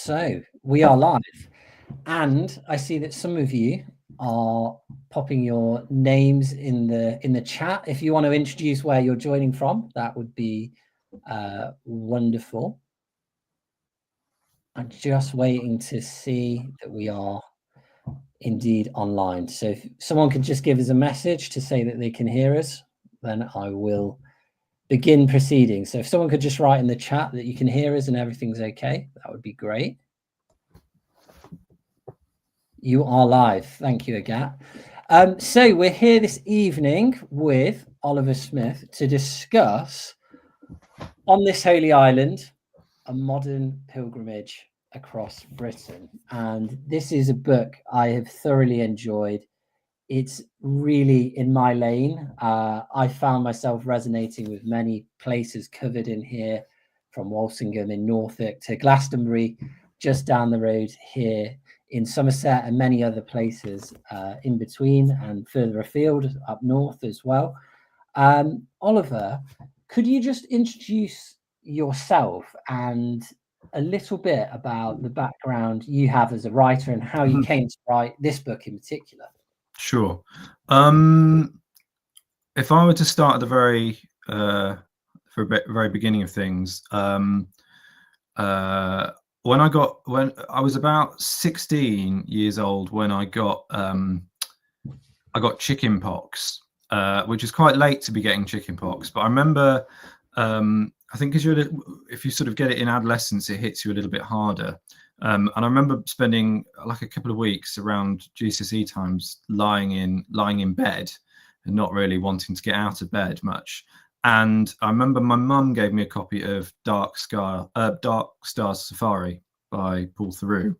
So we are live, and I see that some of you are popping your names in the chat. If you want to introduce where you're joining from, that would be wonderful. I'm just waiting to see that we are indeed online. So if someone could just give us a message to say that they can hear us, then I will begin proceedings. So if someone could just write in the chat that you can hear us and everything's okay, that would be great. You are live. Thank you, Agat. So we're here this evening with Oliver Smith to discuss On This Holy Island, a modern pilgrimage across Britain. And this is a book I have thoroughly enjoyed. It's really in my lane. I found myself resonating with many places covered in here, from Walsingham in Norfolk to Glastonbury, just down the road here in Somerset, and many other places in between and further afield up north as well. Oliver, could you just introduce yourself and a little bit about the background you have as a writer and how you came to write this book in particular? Sure. If I were to start at the very beginning of things, when I was about 16 years old, when I got chicken pox, which is quite late to be getting chicken pox. But I remember, I think because if you sort of get it in adolescence, it hits you a little bit harder. And I remember spending like a couple of weeks around GCSE times lying in bed and not really wanting to get out of bed much. And I remember my mum gave me a copy of Dark Stars Safari by Paul Theroux.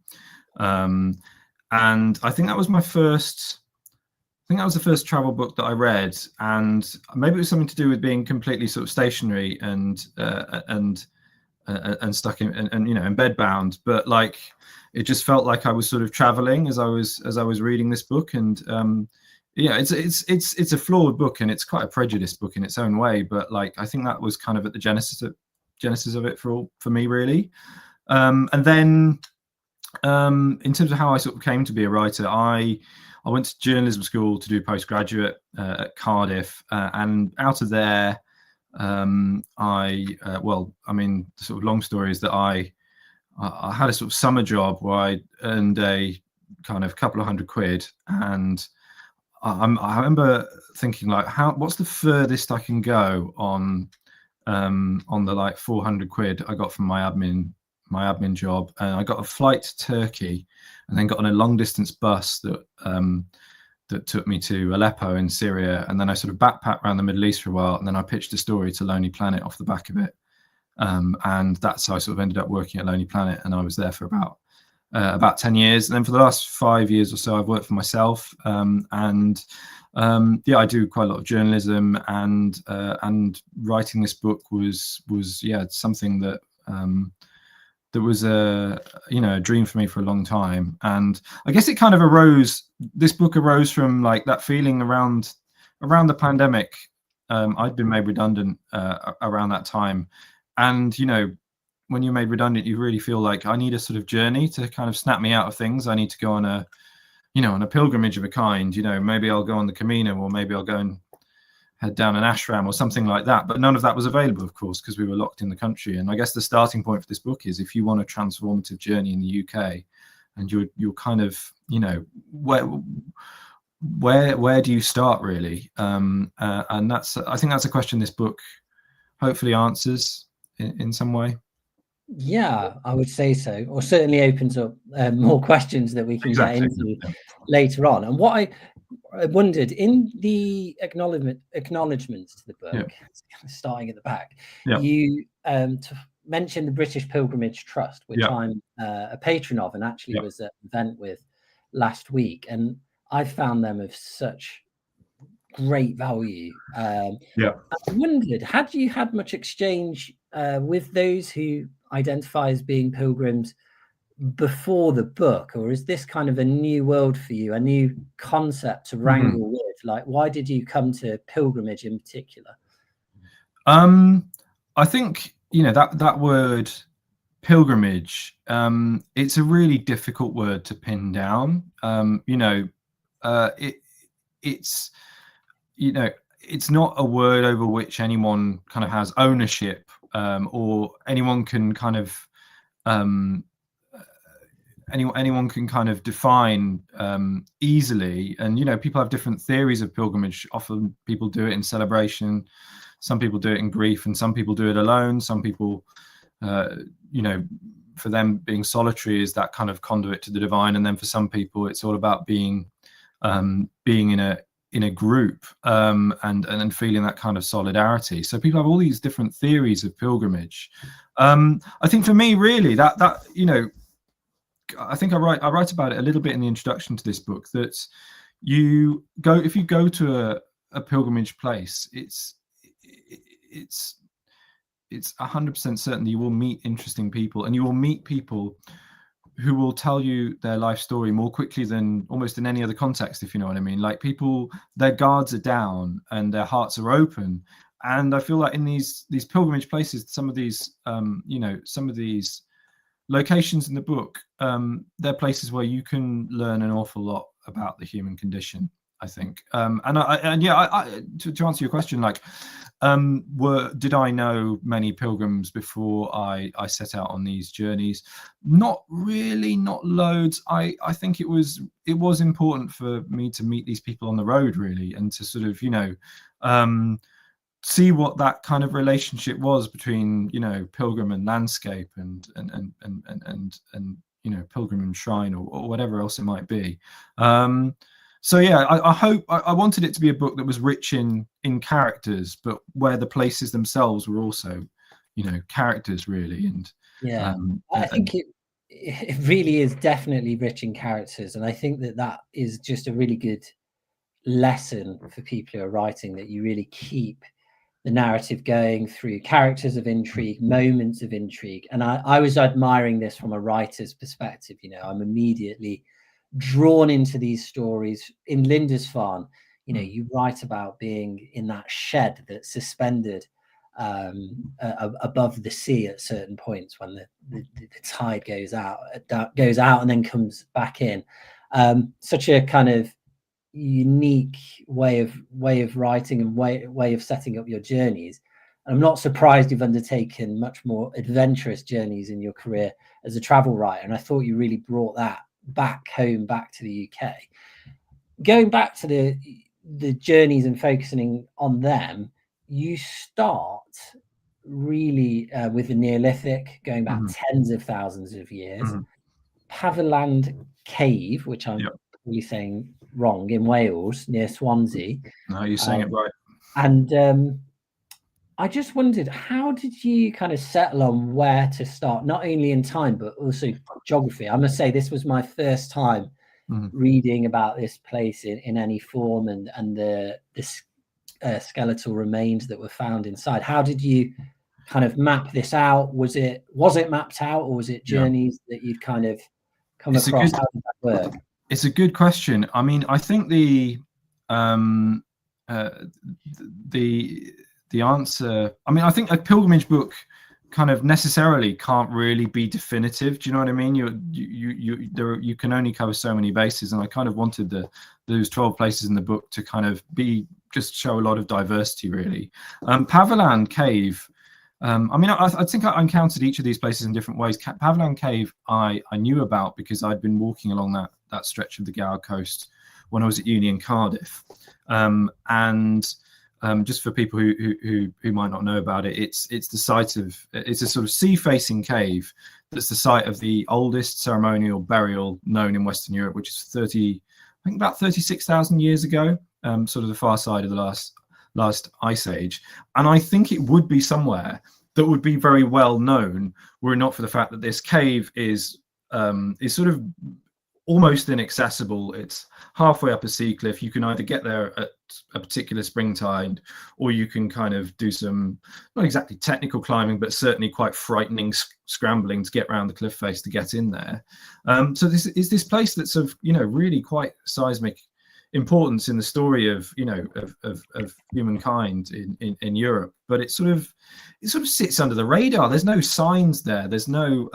And I think that was the first travel book that I read, and maybe it was something to do with being completely sort of stationary and stuck in and in bed bound, but like it just felt like I was sort of traveling as I was reading this book. And it's a flawed book, and it's quite a prejudiced book in its own way, but like I think that was kind of at the genesis of it for me, really. And then in terms of how I sort of came to be a writer, I went to journalism school to do postgraduate at Cardiff, and out of there, the sort of long story is that I had a sort of summer job where I earned a kind of couple of £100, and I remember thinking like, what's the furthest I can go on the like £400 I got from my admin job, and I got a flight to Turkey, and then got on a long distance bus that took me to Aleppo in Syria, and then I sort of backpacked around the Middle East for a while, and then I pitched a story to Lonely Planet off the back of it, and that's how I sort of ended up working at Lonely Planet, and I was there for about 10 years, and then for the last 5 years or so I've worked for myself, I do quite a lot of journalism, and writing this book was something that was a dream for me for a long time. And I guess it kind of this book arose from like that feeling around the pandemic. I'd been made redundant around that time, and when you're made redundant, you really feel like I need a sort of journey to kind of snap me out of things. I need to go on a pilgrimage of a kind. Maybe I'll go on the Camino, or maybe I'll go and head down an ashram or something like that. But none of that was available, of course, because we were locked in the country. And I guess the starting point for this book is, if you want a transformative journey in the UK, and you're kind of, where do you start, really? And I think that's a question this book hopefully answers in some way. Yeah, I would say so, or certainly opens up more questions that we can get into later on. And what I wondered, in the acknowledgements to the book, starting at the back, you mentioned the British Pilgrimage Trust, which I'm a patron of, and actually was at an event with last week, and I found them of such great value. I wondered, had you had much exchange with those who identify as being pilgrims before the book, or is this kind of a new world for you, a new concept to wrangle with? Like, why did you come to pilgrimage in particular? I think that word pilgrimage. It's a really difficult word to pin down. It's it's not a word over which anyone kind of has ownership, or anyone can kind of anyone can kind of define easily. And people have different theories of pilgrimage. Often people do it in celebration, some people do it in grief, and some people do it alone. Some people for them being solitary is that kind of conduit to the divine, and then for some people it's all about being in a group, and feeling that kind of solidarity. So people have all these different theories of pilgrimage. I think for me, really, that I think I write about it a little bit in the introduction to this book, that if you go to a pilgrimage place, it's 100% certain that you will meet interesting people, and you will meet people who will tell you their life story more quickly than almost in any other context, if you know what I mean. Like, people, their guards are down and their hearts are open. And I feel like in these pilgrimage places, some of these locations in the book, they're places where you can learn an awful lot about the human condition, I think. To answer your question, like, did I know many pilgrims before I set out on these journeys? Not really, not loads. I think it was important for me to meet these people on the road, really, and to sort of see what that kind of relationship was between pilgrim and landscape, and pilgrim and shrine, or whatever else it might be. So yeah, I wanted it to be a book that was rich in characters, but where the places themselves were also, characters, really. And I think it really is definitely rich in characters, and I think that is just a really good lesson for people who are writing, that you really keep the narrative going through characters of intrigue, moments of intrigue. And I was admiring this from a writer's perspective. I'm immediately drawn into these stories. In Lindisfarne, you write about being in that shed that's suspended above the sea at certain points when the tide goes out and then comes back in. Such a kind of unique way of writing and way of setting up your journeys. And I'm not surprised you've undertaken much more adventurous journeys in your career as a travel writer, and I thought you really brought that back home, back to the UK. Going back to the journeys and focusing on them, you start really with the Neolithic, going back tens of thousands of years. Paviland Cave, which I'm probably saying wrong, in Wales near Swansea. No, you're saying it right. And I just wondered, how did you kind of settle on where to start, not only in time but also geography? I must say, this was my first time reading about this place in any form, and the skeletal remains that were found inside. How did you kind of map this out? Was it mapped out, or was it journeys that you'd kind of come across? How did that work? It's a good question. I mean, I think the answer, I mean, I think a pilgrimage book kind of necessarily can't really be definitive. Do you know what I mean? You can only cover so many bases, and I kind of wanted those 12 places in the book to kind of just show a lot of diversity, really. Paviland Cave, I mean, I think I encountered each of these places in different ways. Paviland Cave I knew about because I'd been walking along that stretch of the Gower coast when I was at uni in Cardiff. Just for people who might not know about it, it's the site of, it's a sort of sea-facing cave that's the site of the oldest ceremonial burial known in Western Europe, which is about 36,000 years ago, sort of the far side of the last ice age. And I think it would be somewhere that would be very well known were it not for the fact that this cave is sort of almost inaccessible. It's halfway up a sea cliff. You can either get there at a particular springtide, or you can kind of do some, not exactly technical climbing, but certainly quite frightening scrambling to get around the cliff face to get in there. So this is this place that's of, really quite seismic importance in the story of of humankind in Europe, but it sort of sits under the radar. There's no signs there. There's no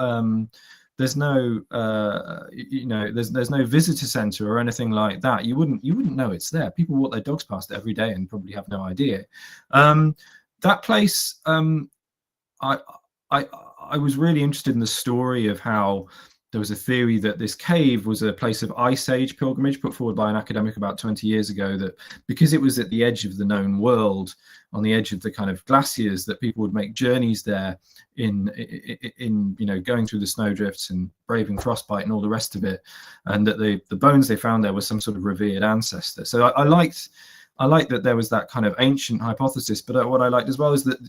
there's no there's no visitor center or anything like that. You wouldn't know it's there. People walk their dogs past it every day and probably have no idea. That place, I was really interested in the story of how there was a theory that this cave was a place of Ice Age pilgrimage put forward by an academic about 20 years ago, that because it was at the edge of the known world, on the edge of the kind of glaciers, that people would make journeys there in going through the snowdrifts and braving frostbite and all the rest of it, and that the bones they found there was some sort of revered ancestor. So I liked that there was that kind of ancient hypothesis, but what I liked as well is that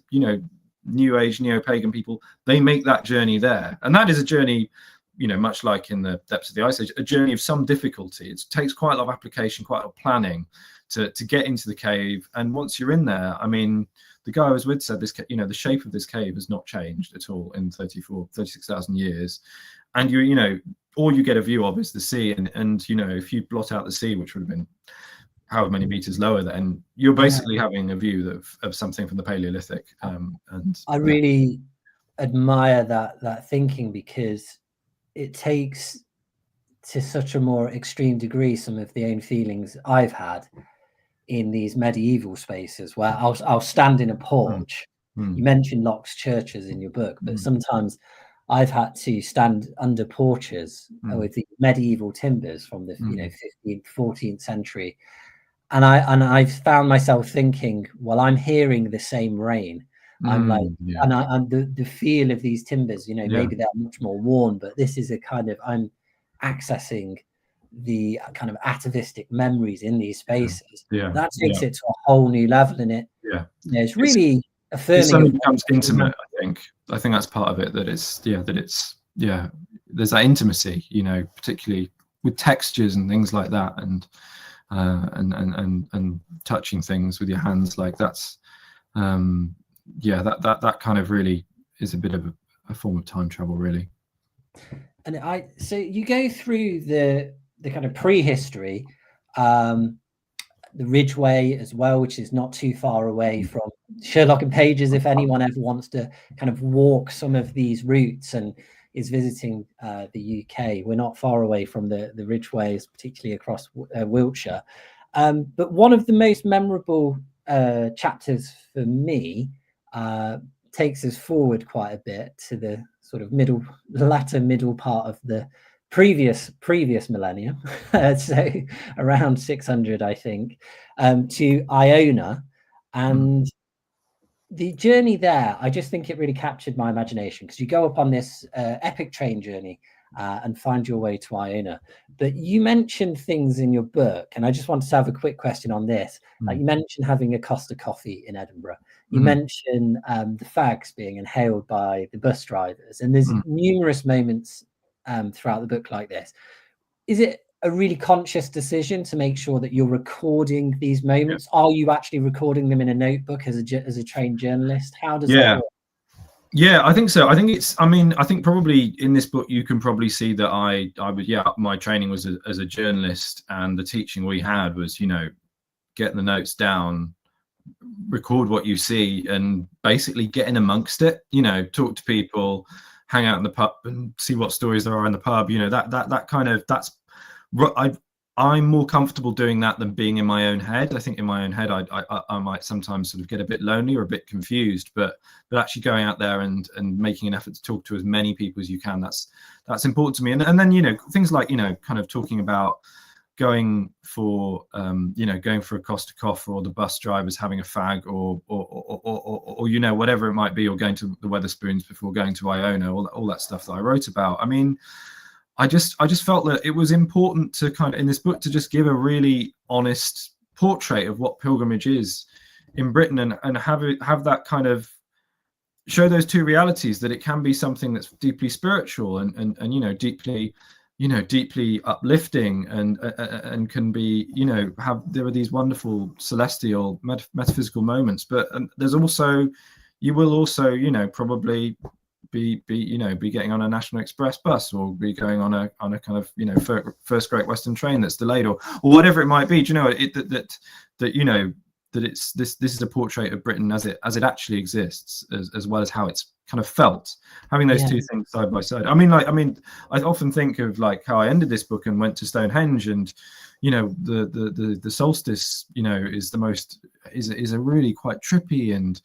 New Age, neo-pagan people, they make that journey there, and that is a journey, much like in the depths of the Ice Age, a journey of some difficulty. It takes quite a lot of application, quite a lot of planning to get into the cave. And once you're in there, I mean, the guy I was with said this, the shape of this cave has not changed at all in 36,000 years. And all you get a view of is the sea. And if you blot out the sea, which would have been however many meters lower, then you're basically having a view of something from the Paleolithic. And I really admire that thinking, because it takes to such a more extreme degree some of the own feelings I've had in these medieval spaces, where I'll stand in a porch. You mentioned locks churches in your book, but sometimes I've had to stand under porches with the medieval timbers from the 15th, 14th century. And I've found myself thinking, well, I'm hearing the same rain. I'm like, and the feel of these timbers, maybe they're much more worn, but this is a kind of, I'm accessing the kind of atavistic memories in these spaces. That takes it to a whole new level in it. It's really affirming. It suddenly becomes intimate. I think that's part of it. There's that intimacy, particularly with textures and things like that, and touching things with your hands, like that's. That kind of really is a bit of a form of time travel, really. And so you go through the kind of prehistory, the Ridgeway as well, which is not too far away from Sherlock Pages. If anyone ever wants to kind of walk some of these routes and is visiting the UK, we're not far away from the Ridgeways, particularly across Wiltshire. But one of the most memorable chapters for me takes us forward quite a bit to the sort of latter middle part of the previous millennium, so around 600, I think, to Iona. And the journey there, I just think it really captured my imagination, because you go up on this epic train journey and find your way to Iona. But you mentioned things in your book, and I just wanted to have a quick question on this. Like, you mentioned having a Costa coffee in Edinburgh. You mentioned the fags being inhaled by the bus drivers, and there's numerous moments throughout the book like this. Is it a really conscious decision to make sure that you're recording these moments? Are you actually recording them in a notebook as a trained journalist? How does that work? Yeah, I think so. I think probably in this book you can probably see that I my training was as a journalist, and the teaching we had was, getting the notes down, record what you see, and basically get in amongst it, talk to people, hang out in the pub and see what stories there are in the pub, I'm more comfortable doing that than being in my own head. I think in my own head, I might sometimes sort of get a bit lonely or a bit confused, but actually going out there and making an effort to talk to as many people as you can, that's important to me. And then, things like, kind of talking about going for a Costa Coffee, or the bus drivers having a fag, or whatever it might be, or going to the Wetherspoons before going to Iona, all that stuff that I wrote about. I mean, I just felt that it was important to kind of, in this book, to just give a really honest portrait of what pilgrimage is in Britain, and have that kind of show those two realities, that it can be something that's deeply spiritual and deeply uplifting, and can be, there are these wonderful celestial metaphysical moments, but there's also, you will also, probably be getting on a National Express bus, or be going on a kind of first Great Western train that's delayed, or whatever it might be. Do you know that it's this is a portrait of Britain as it actually exists, as well as how it's kind of felt, having those two things side by side. I mean, I often think of like how I ended this book and went to Stonehenge, and the solstice is a really quite trippy and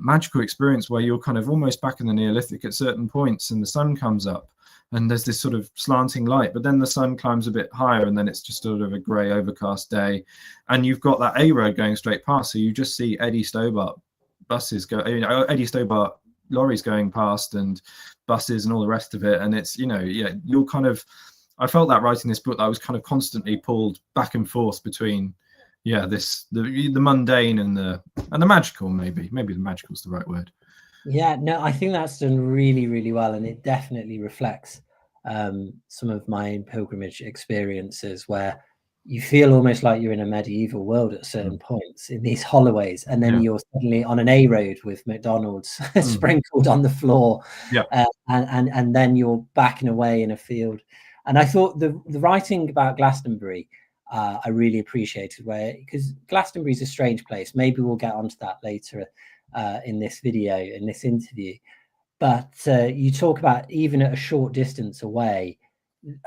magical experience, where you're kind of almost back in the Neolithic at certain points, and the sun comes up and there's this sort of slanting light, but then the sun climbs a bit higher, and then it's just sort of a grey overcast day, and you've got that A road going straight past, so you just see Eddie Stobart buses go, Eddie Stobart lorries going past, and buses and all the rest of it. And it's you're kind of, I felt that writing this book, I was kind of constantly pulled back and forth between the mundane and the magical. Maybe the magical is the right word. Yeah, no, I think that's done really, really well, and it definitely reflects some of my own pilgrimage experiences, where you feel almost like you're in a medieval world at certain points in these holloways, and then you're suddenly on an A road with McDonald's sprinkled on the floor, and then you're backing away in a field. And I thought the writing about Glastonbury, I really appreciated, because Glastonbury is a strange place. Maybe we'll get onto that later in this video, in this interview. But you talk about, even at a short distance away,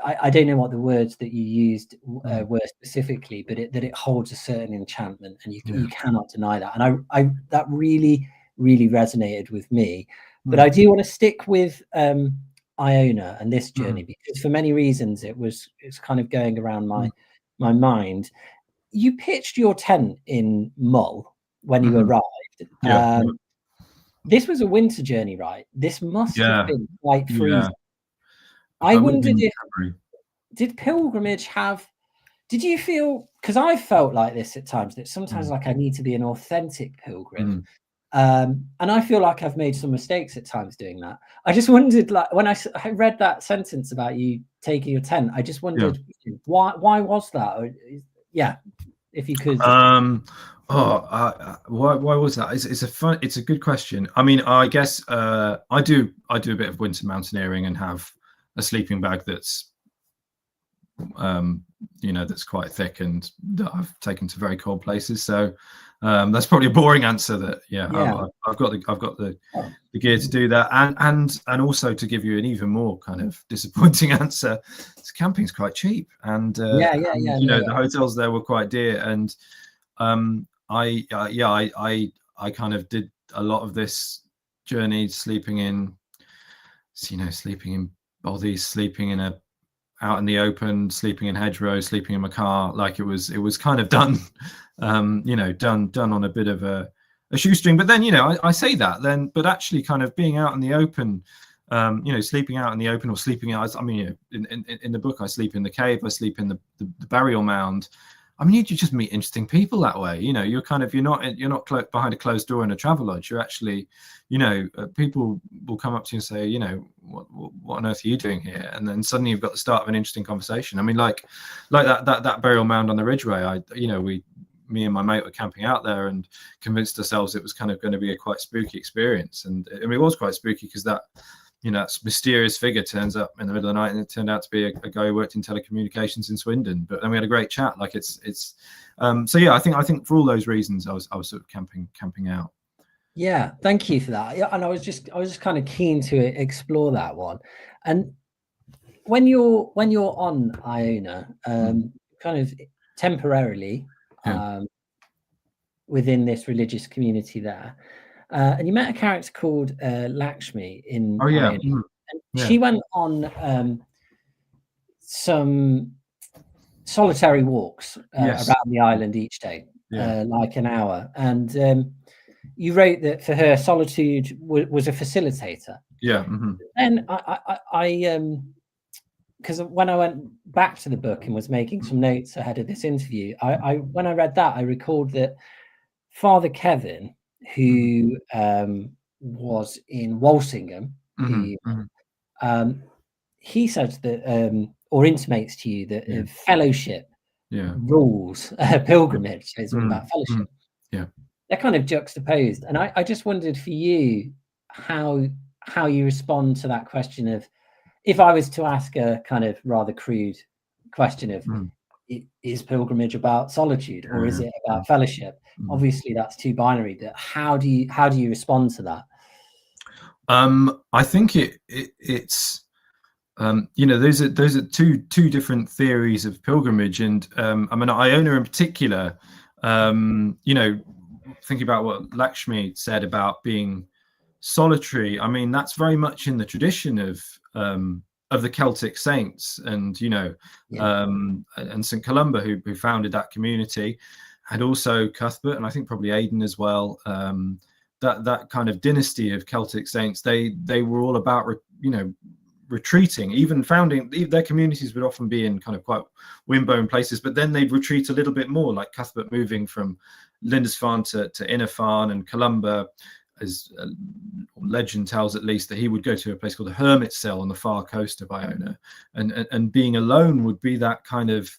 I don't know what the words that you used were specifically, but that it holds a certain enchantment, and you cannot deny that. And I that really, really resonated with me. But I do want to stick with Iona and this journey, because for many reasons it's kind of going around my mind. You pitched your tent in Mull when you arrived. This was a winter journey, right? This must have been quite freezing. I wondered did pilgrimage did you feel, because I felt like this at times, that sometimes like I need to be an authentic pilgrim. And I feel like I've made some mistakes at times doing that. I just wondered, like, when I read that sentence about you taking your tent, I just wondered why was that? Or, if you could. Why was that? It's a good question. I mean, I guess I do a bit of winter mountaineering and have a sleeping bag that's that's quite thick and that I've taken to very cold places. So that's probably a boring answer. I've got the gear to do that, and also, to give you an even more kind of disappointing answer, camping's quite cheap, and the hotels there were quite dear, and I kind of did a lot of this journey sleeping in bothies, sleeping out in the open, sleeping in hedgerows, sleeping in my car. Like it was kind of done, done on a bit of a shoestring. But then, I say that then, but actually kind of being out in the open, sleeping out in the open, or sleeping out. I mean, in the book, I sleep in the cave, I sleep in the burial mound. I mean, you just meet interesting people that way. You're not behind a closed door in a travel lodge. You're actually, people will come up to you and say, what on earth are you doing here? And then suddenly you've got the start of an interesting conversation. I mean, like that burial mound on the Ridgeway. Me and my mate were camping out there and convinced ourselves it was kind of going to be a quite spooky experience. And I mean, it was quite spooky because that mysterious figure turns up in the middle of the night, and it turned out to be a guy who worked in telecommunications in Swindon. But then we had a great chat. Like I think for all those reasons, I was sort of camping out. Yeah, thank you for that. Yeah, and I was just kind of keen to explore that one. And when you're on Iona, kind of temporarily within this religious community there. And you met a character called Lakshmi in Iona. She went on some solitary walks around the island each day, like an hour. And you wrote that for her, solitude was a facilitator. Yeah. And I because when I went back to the book and was making some notes ahead of this interview, when I read that, I recalled that Father Kevin, who was in Walsingham, he said that, or intimates to you that fellowship rules pilgrimage. It's all about fellowship. Yeah, they're kind of juxtaposed, and I just wondered for you how how you respond to that question of, if I was to ask a kind of rather crude question of, is pilgrimage about solitude or is it about fellowship? Obviously, that's too binary. But how do you respond to that? I think it's those are two different theories of pilgrimage, and I mean, Iona in particular, thinking about what Lakshmi said about being solitary. I mean, that's very much in the tradition of the Celtic saints, and and St. Columba, who founded that community, and also Cuthbert, and I think probably Aidan as well. That kind of dynasty of Celtic saints, they were all about retreating. Even founding their communities would often be in kind of quite windblown places, but then they'd retreat a little bit more, like Cuthbert moving from Lindisfarne to Innerfarne, and Columba, as legend tells at least, that he would go to a place called the Hermit Cell on the far coast of Iona, and being alone would be that kind of,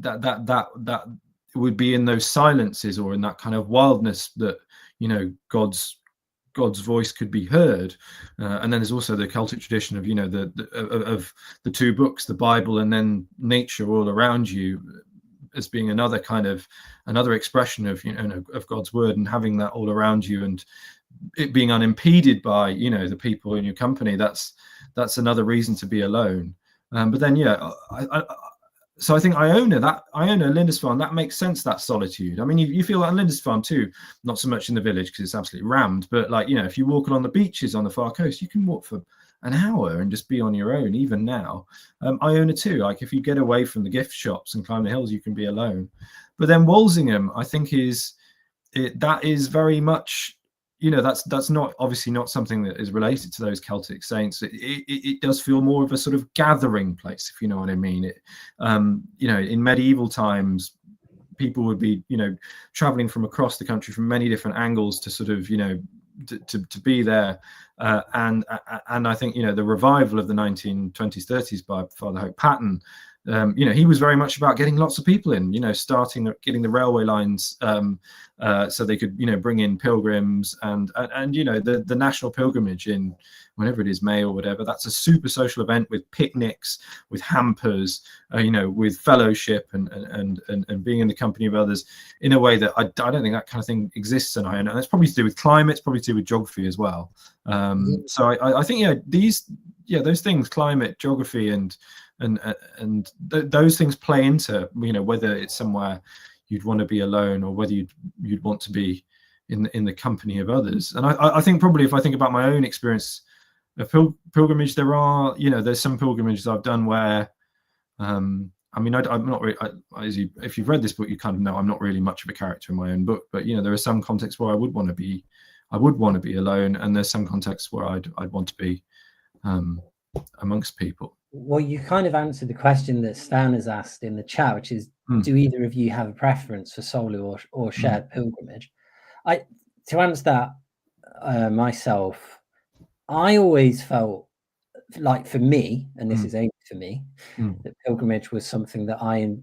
that would be in those silences or in that kind of wildness that God's voice could be heard. And then there's also the Celtic tradition of of the two books, the Bible and then nature all around you, as being another expression of of God's word, and having that all around you and it being unimpeded by the people in your company. That's another reason to be alone. But then so I think Iona, Lindisfarne, that makes sense, that solitude. I mean, you feel that in Lindisfarne too, not so much in the village because it's absolutely rammed, but if you walk along the beaches on the far coast, you can walk for an hour and just be on your own, even now. Iona too, like if you get away from the gift shops and climb the hills, you can be alone. But then Walsingham, I think that is very much, that's not obviously not something that is related to those Celtic saints. It does feel more of a sort of gathering place, if you know what I mean. In medieval times, people would be, traveling from across the country from many different angles to sort of, to be there. And I think, the revival of the 1920s, 30s by Father Hope Patton, he was very much about getting lots of people in, getting the railway lines so they could, bring in pilgrims and the national pilgrimage in whenever it is, May or whatever. That's a super social event with picnics, with hampers, with fellowship and being in the company of others in a way that I don't think that kind of thing exists in Iona. And it's probably to do with climate, it's probably to do with geography as well. So I think, those things, climate, geography, and those things play into whether it's somewhere you'd want to be alone or whether you'd want to be in the company of others. And I think probably, if I think about my own experience of pilgrimage, there's some pilgrimages I've done where I'm not really, if you've read this book, you kind of know I'm not really much of a character in my own book, but there are some contexts where I would want to be alone, and there's some contexts where I'd want to be amongst people. Well, you kind of answered the question that Stan has asked in the chat, which is, do either of you have a preference for solo or shared pilgrimage? To answer that myself, I always felt like, for me, and this is only for me, that pilgrimage was something that I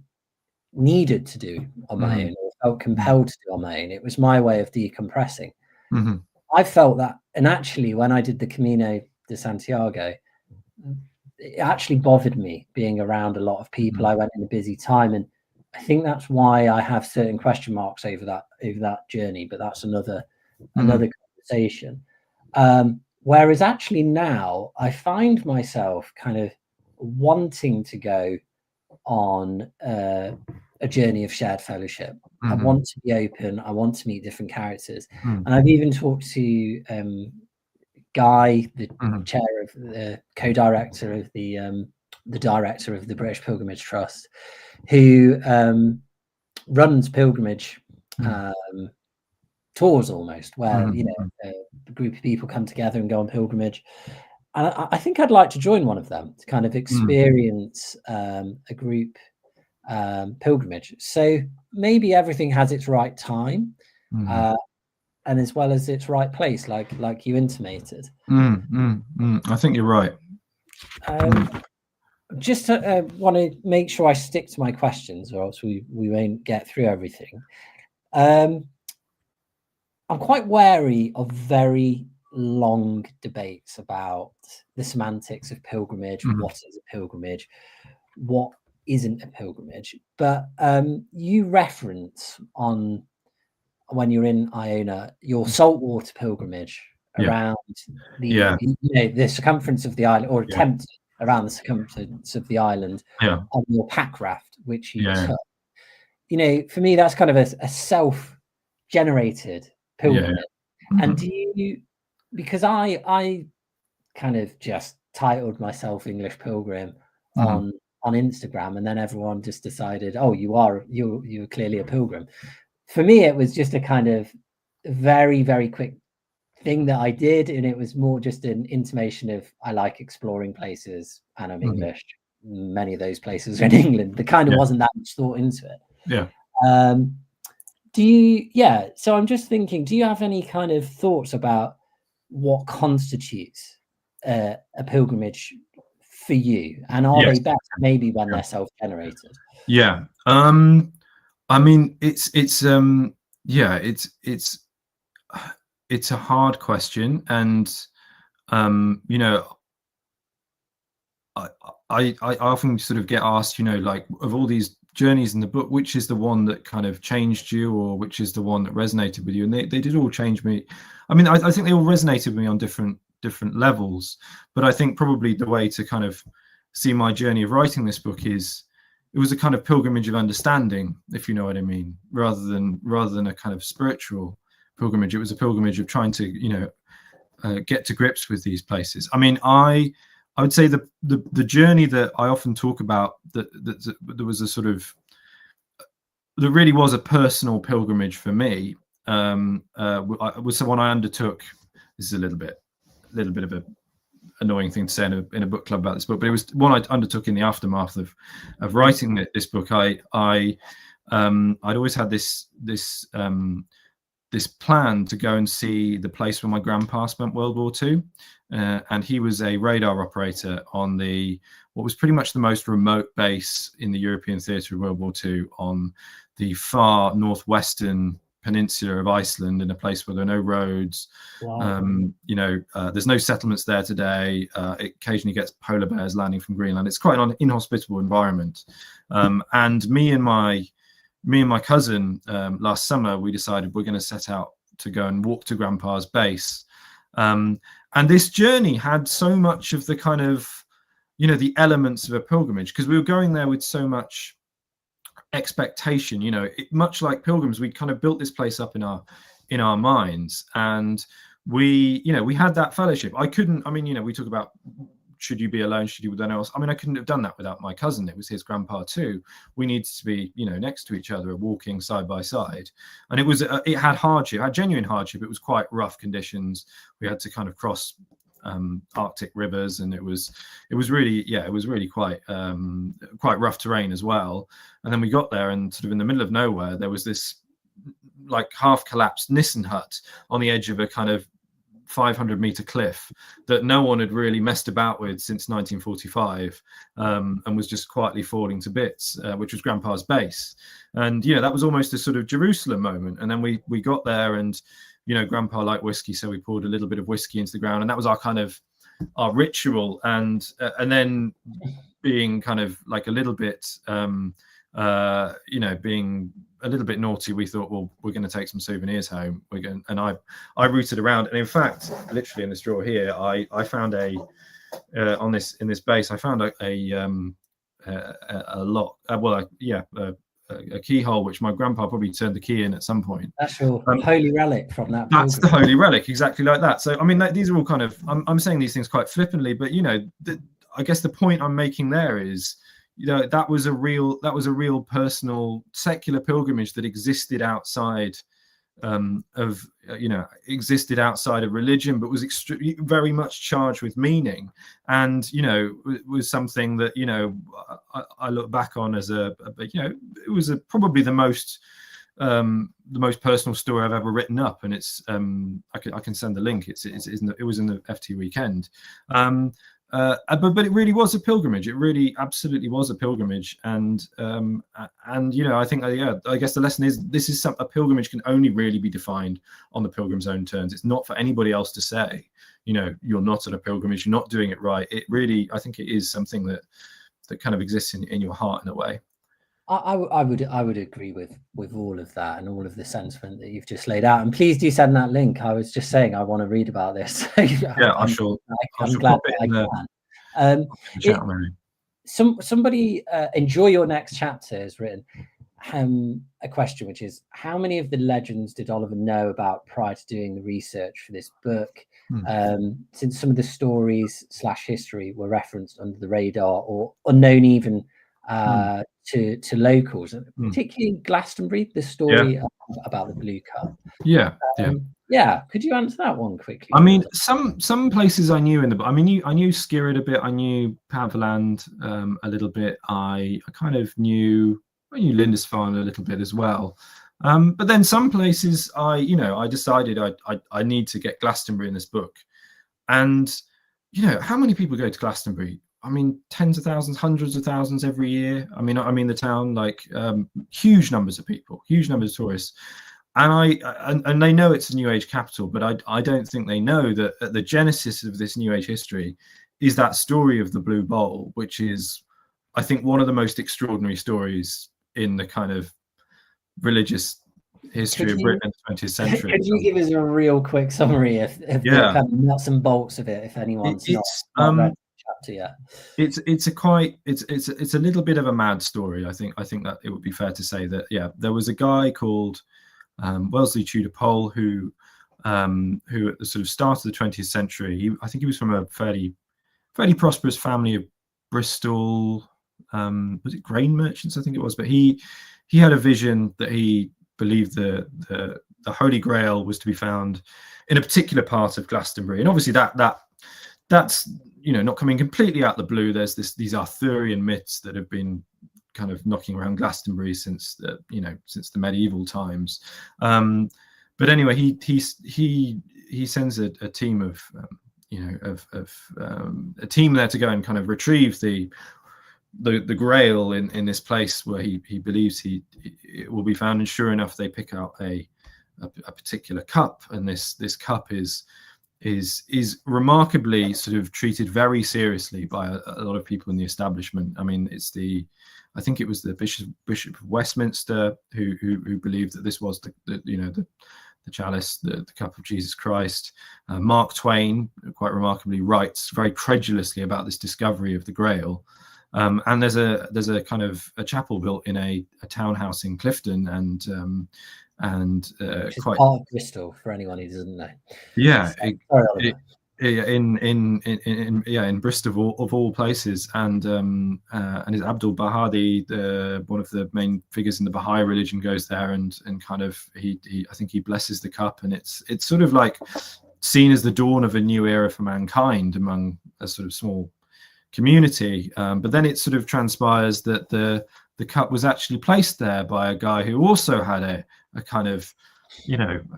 needed to do on my own, or felt compelled to do on my own. It was my way of decompressing. I felt that, and actually when I did the Camino de Santiago, it actually bothered me being around a lot of people. I went in a busy time, and I think that's why I have certain question marks over that journey, but that's another conversation. Whereas actually now I find myself kind of wanting to go on a journey of shared fellowship. I want to be open. I want to meet different characters. And I've even talked to Guy, the chair of the co-director of the director of the British Pilgrimage Trust, who runs pilgrimage tours almost, where a group of people come together and go on pilgrimage. And I think I'd like to join one of them to kind of experience a group pilgrimage. So maybe everything has its right time. And as well as its right place, like you intimated. I think you're right. Just want to make sure I stick to my questions, or else we won't get through everything. I'm quite wary of very long debates about the semantics of pilgrimage. Mhm. What is a pilgrimage? What isn't a pilgrimage? But you reference on when you're in Iona your saltwater pilgrimage Yeah. around the Yeah. the circumference of the island, or Yeah. attempt around the circumference of the island Yeah. on your pack raft, which you Yeah. took. For me, that's kind of a self-generated pilgrimage. Yeah. And Mhm. do you, because I kind of just titled myself English Pilgrim Mhm. on Instagram, and then everyone just decided, oh, you're clearly a pilgrim. For me, it was just a kind of very, very quick thing that I did, and it was more just an intimation of I like exploring places, and I'm Mhm. English. Many of those places are in England. There kind of Yeah. wasn't that much thought into it. Yeah. So I'm just thinking, do you have any kind of thoughts about what constitutes a pilgrimage for you, and are Yes. they best maybe when Yeah. they're self-generated? Yeah. I mean, it's a hard question, and you know, I often sort of get asked, like, of all these journeys in the book, which is the one that kind of changed you, or which is the one that resonated with you? And they did all change me. I mean, I think they all resonated with me on different levels, but I think probably the way to kind of see my journey of writing this book is it was a kind of pilgrimage of understanding, if you know what I mean, rather than a kind of spiritual pilgrimage. It was a pilgrimage of trying to get to grips with these places. I mean, I would say the journey that I often talk about, that there was a sort of, that really was a personal pilgrimage for me, was the one I undertook. This is a little bit of a annoying thing to say in a book club about this book, but it was one I undertook in the aftermath of writing this book. I'd always had this plan to go and see the place where my grandpa spent World War II, and he was a radar operator on what was pretty much the most remote base in the European theatre of World War II, on the far northwestern peninsula of Iceland, in a place where there are no roads. Wow. There's no settlements there today. It occasionally gets polar bears landing from Greenland. It's quite an inhospitable environment. And me and my cousin, last summer, we decided we're going to set out to go and walk to Grandpa's base. And this journey had so much of the kind of, the elements of a pilgrimage, because we were going there with so much expectation. Much like pilgrims, we kind of built this place up in our minds, and we had that fellowship. We talk about, should you be alone, should you with anyone else? I mean, I couldn't have done that without my cousin. It was his grandpa too. We needed to be, next to each other, walking side by side. And it had hardship, had genuine hardship. It was quite rough conditions. We had to kind of cross Arctic rivers, and it was really quite rough terrain as well. And then we got there, and sort of in the middle of nowhere, there was this like half collapsed Nissen hut on the edge of a kind of 500-meter cliff that no one had really messed about with since 1945, and was just quietly falling to bits, which was Grandpa's base. And that was almost a sort of Jerusalem moment. And then we got there, and Grandpa liked whiskey, so we poured a little bit of whiskey into the ground, and that was our ritual. And then, being kind of like a little bit being a little bit naughty, we thought, well, we're going to take some souvenirs home. And I rooted around, and in fact, literally in this drawer here, I found in this base, I found a lock. A keyhole, which my grandpa probably turned the key in at some point. That's your holy relic from that. That's the holy relic, exactly like that. So I mean, these are all kind of, I'm saying these things quite flippantly, but I guess the point I'm making there is, that was a real personal secular pilgrimage that existed outside existed outside of religion, but was very much charged with meaning, and was something that I look back on as it was probably the most personal story I've ever written up. And it's I can send the link. It was in the FT Weekend. but it really was a pilgrimage. It really absolutely was a pilgrimage. And I think I guess the lesson is this is a pilgrimage can only really be defined on the pilgrim's own terms. It's not for anybody else to say, you're not on a pilgrimage, you're not doing it right. It really, I think it is something that kind of exists in your heart in a way. I would agree with all of that and all of the sentiment that you've just laid out. And please do send that link. I was just saying I want to read about this. I shall glad pop it I in can. The chat, Mary. Somebody enjoy your next chapter has written a question, which is, how many of the legends did Oliver know about prior to doing the research for this book? Since some of the stories / history were referenced under the radar or unknown even to locals, particularly Glastonbury, the story about the Blue Cup. Could you answer that one quickly? I mean, some places I knew in the book. I mean, I knew Skirrid a bit. I knew Paviland a little bit. I kind of knew Lindisfarne a little bit as well. But then some places I decided I need to get Glastonbury in this book. And how many people go to Glastonbury? I mean, tens of thousands, hundreds of thousands every year. I mean the town, like huge numbers of people, huge numbers of tourists. And they know it's a New Age capital, but I don't think they know that at the genesis of this New Age history is that story of the Blue Bowl, which is, I think, one of the most extraordinary stories in the kind of religious history of Britain in the 20th century. Could you give us a real quick summary of the kind of nuts and bolts of it, if anyone's not read the chapter yet? It's a little bit of a mad story. I think that it would be fair to say that there was a guy called Wellesley Tudor Pole who at the sort of start of the 20th century, I think he was from a fairly prosperous family of Bristol, was it grain merchants, I think it was, but he had a vision that he believed the Holy Grail was to be found in a particular part of Glastonbury. And obviously that's not coming completely out the blue. There's these Arthurian myths that have been kind of knocking around Glastonbury since the medieval times. But anyway, he sends a team of a team there to go and kind of retrieve the Grail in this place where he believes it will be found. And sure enough, they pick out a particular cup, and this cup is remarkably sort of treated very seriously by a lot of people in the establishment. I mean, I think it was the Bishop of Westminster who believed that this was the chalice, the cup of Jesus Christ. Mark Twain, quite remarkably, writes very credulously about this discovery of the Grail. And there's a kind of a chapel built in a townhouse in Clifton, and quite part of Bristol for anyone who doesn't know. In Bristol of all places, and is Abdul Baha, one of the main figures in the Baha'i religion, goes there and kind of I think he blesses the cup, and it's sort of like seen as the dawn of a new era for mankind among a sort of small community. But then it sort of transpires that the cup was actually placed there by a guy who also had a kind of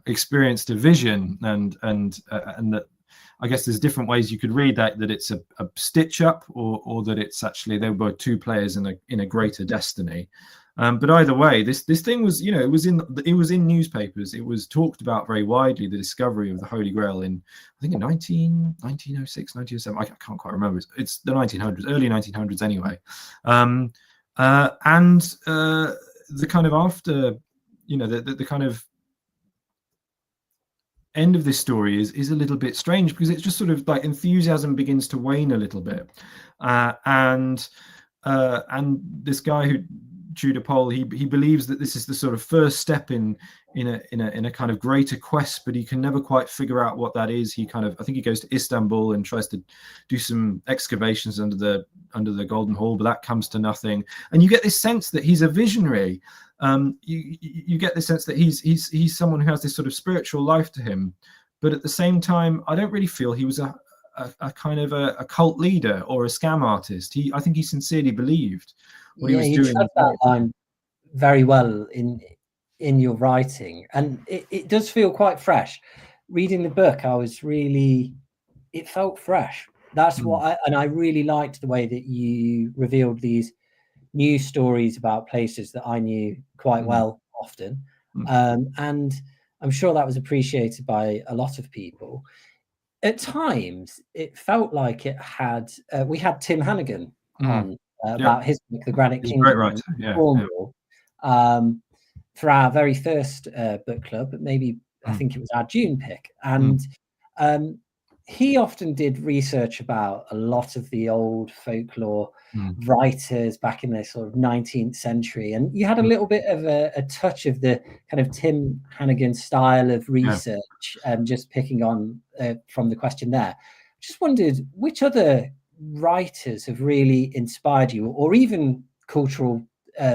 experienced a vision, and that I guess there's different ways you could read that it's a stitch up, or that it's actually there were two players in a greater destiny. But either way, this thing was, it was in newspapers. It was talked about very widely, the discovery of the Holy Grail in 1906, 1907. I can't quite remember. It's the 1900s, early 1900s anyway. And the kind of after, the kind of end of this story is a little bit strange, because it's just sort of like enthusiasm begins to wane a little bit. And this guy who Tudor Pole, he believes that this is the sort of first step in a kind of greater quest, but he can never quite figure out what that is. I think he goes to Istanbul and tries to do some excavations under the Golden Hall, but that comes to nothing. And you get this sense that he's a visionary. You get the sense that he's someone who has this sort of spiritual life to him, but at the same time, I don't really feel he was a kind of a cult leader or a scam artist. I think he sincerely believed what he was doing. That line very well in your writing, and it does feel quite fresh. Reading the book, it felt fresh. That's what I really liked the way that you revealed these new stories about places that I knew quite well often. And I'm sure that was appreciated by a lot of people. At times, it felt like it had. We had Tim Hannigan on about his book, The Granite He's a great Kingdom, writer. in Cornwall, for our very first book club, but maybe I think it was our June pick. And he often did research about a lot of the old folklore writers back in the sort of 19th century. And you had a little bit of a touch of the kind of Tim Hannigan style of research, just picking on from the question there. Just wondered which other writers have really inspired you, or even cultural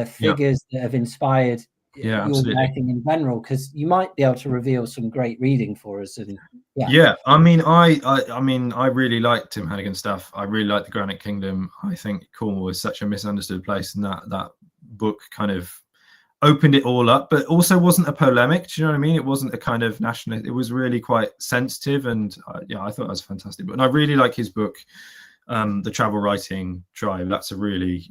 figures that have inspired your writing in general, because you might be able to reveal some great reading for us. And I mean, I really like Tim Hannigan stuff. I really like The Granite Kingdom. I think Cornwall is such a misunderstood place, and that book kind of opened it all up, but also wasn't a polemic. Do you know what I mean? It wasn't a kind of nationalist. It was really quite sensitive, and I thought that was a fantastic book. And I really like his book, The Travel Writing Tribe. That's a really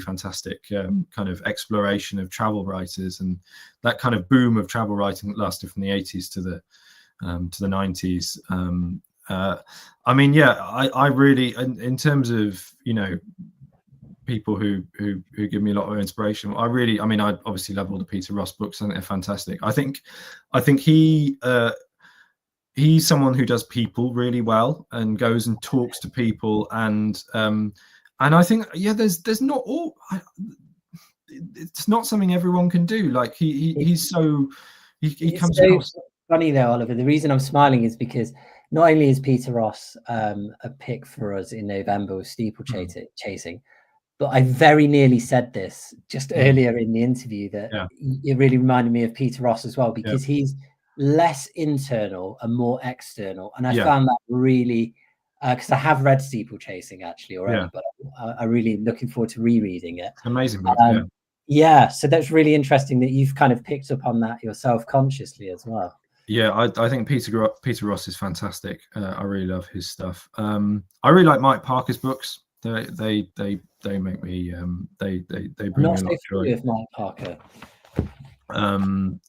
fantastic kind of exploration of travel writers, and that kind of boom of travel writing that lasted from the 80s to the 90s. I mean, I really, in terms of, you know, people who give me a lot of inspiration, I obviously love all the Peter Ross books. I think they're fantastic. I think he's someone who does people really well and goes and talks to people, and I think there's not all. It's not something everyone can do. Like he comes across. Funny though, Oliver. The reason I'm smiling is because not only is Peter Ross a pick for us in November with steeplechasing, but I very nearly said this just earlier in the interview that it really reminded me of Peter Ross as well, because he's less internal and more external. And I found that really, because I have read Steeplechasing actually already, but I'm really looking forward to rereading it. Amazing book. So that's really interesting that you've kind of picked up on that yourself consciously as well. I think Peter Ross is fantastic. I really love his stuff. I really like Mike Parker's books. They make me they bring me a lot of joy. With Mike Parker. What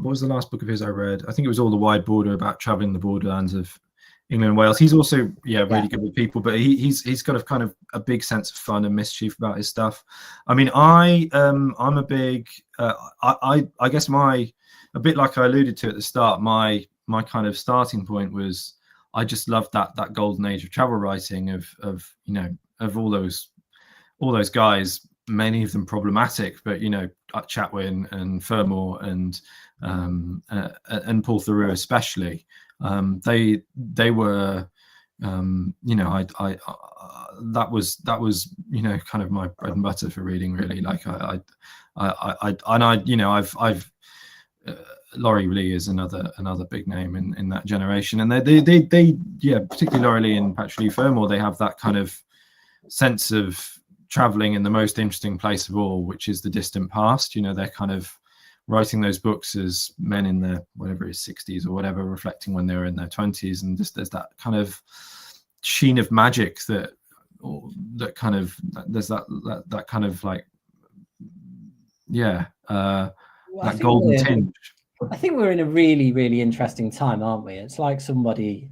was the last book of his I read? I think it was All the Wide Border, about traveling the borderlands of England and Wales. He's also really good with people, but he's got a kind of a big sense of fun and mischief about his stuff. I mean, I'm a big I guess a bit like I alluded to at the start, my kind of starting point was I just loved that golden age of travel writing of all those guys, many of them problematic, but Chatwin and Fermor and Paul Theroux especially. They were that was kind of my bread and butter for reading, really. Like I've Laurie Lee is another big name in that generation, and they particularly Laurie Lee and Patrick Lee Fermor, they have that kind of sense of traveling in the most interesting place of all, which is the distant past. They're kind of writing those books as men in their whatever it is 60s or whatever, reflecting when they were in their 20s, and just there's that kind of sheen of magic that kind of there's that kind of like that golden tinge. I think we're in a really, really interesting time, aren't we? It's like somebody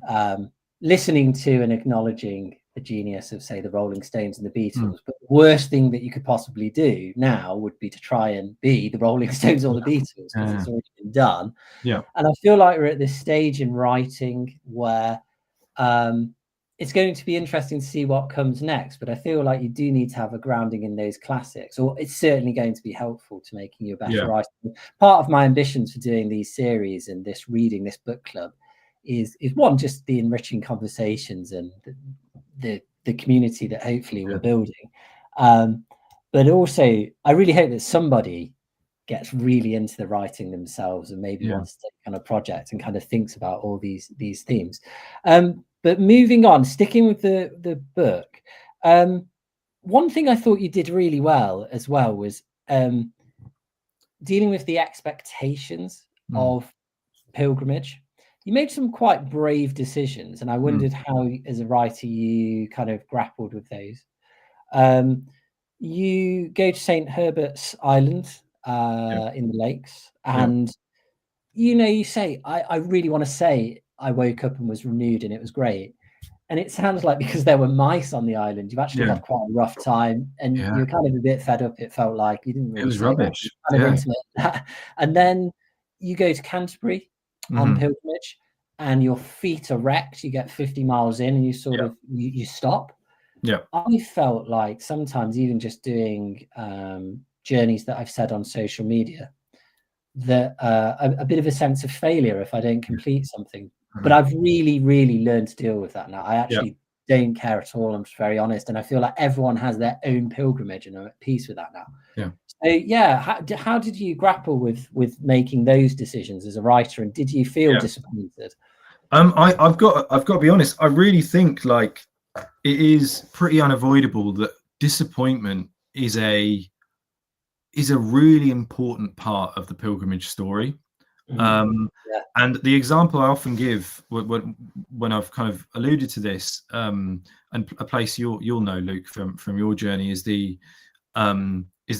listening to and acknowledging the genius of, say, the Rolling Stones and the Beatles. But the worst thing that you could possibly do now would be to try and be the Rolling Stones or the Beatles, because it's already been done. And I feel like we're at this stage in writing where it's going to be interesting to see what comes next. But I feel like you do need to have a grounding in those classics, or it's certainly going to be helpful to making you a better writer. Part of my ambitions for doing these series and this book club is one, just the enriching conversations and the community that hopefully we're building. But also, I really hope that somebody gets really into the writing themselves and maybe wants to take on a project and kind of thinks about all these themes. But moving on, sticking with the book, one thing I thought you did really well as well was dealing with the expectations of pilgrimage. you made some quite brave decisions, and I wondered how, as a writer, you kind of grappled with those. You go to St. Herbert's Island in the lakes, and you say, I really want to say I woke up and was renewed and it was great. And it sounds like because there were mice on the island, you've actually had quite a rough time, and you were kind of a bit fed up. It felt like you didn't really. It was say rubbish. that, kind of intimate. And then you go to Canterbury on pilgrimage, and your feet are wrecked. You get 50 miles in, and you sort of you stop. Yeah. I felt like sometimes even just doing journeys that I've said on social media, that a bit of a sense of failure if I don't complete something. But I've really, really learned to deal with that now. I actually don't care at all. I'm just very honest, and I feel like everyone has their own pilgrimage, and I'm at peace with that now. So how did you grapple with making those decisions as a writer, and did you feel disappointed? I've got to be honest. I really think like it is pretty unavoidable that disappointment is a really important part of the pilgrimage story. And the example I often give when I've kind of alluded to this, and a place you'll know, Luke, from your journey, is the